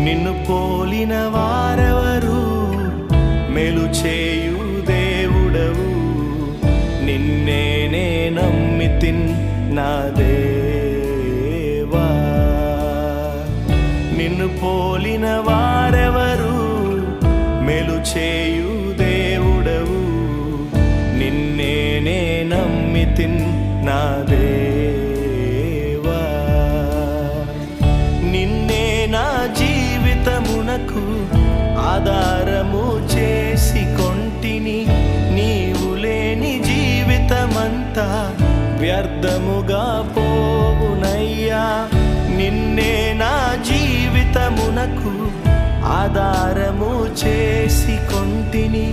నిన్ను పోలిన వారెవరు? మేలు చేయు దేవుడవు, నిన్నే నమ్మితిన్ నా దేవా. నిన్ను పోలిన వారెవరు? మేలు చేయు దేవుడవు, నిన్నే నమ్మితిన్ నా దేవా. నిన్నే నా జీవితమునకు ఆధారము చేసి కొంటిని. నీవు లేని జీవితమంతా వ్యర్థముగా పోవునయ్యా. నిన్నే నా జీవితమునకు ఆధారము చేసి కొంటిని.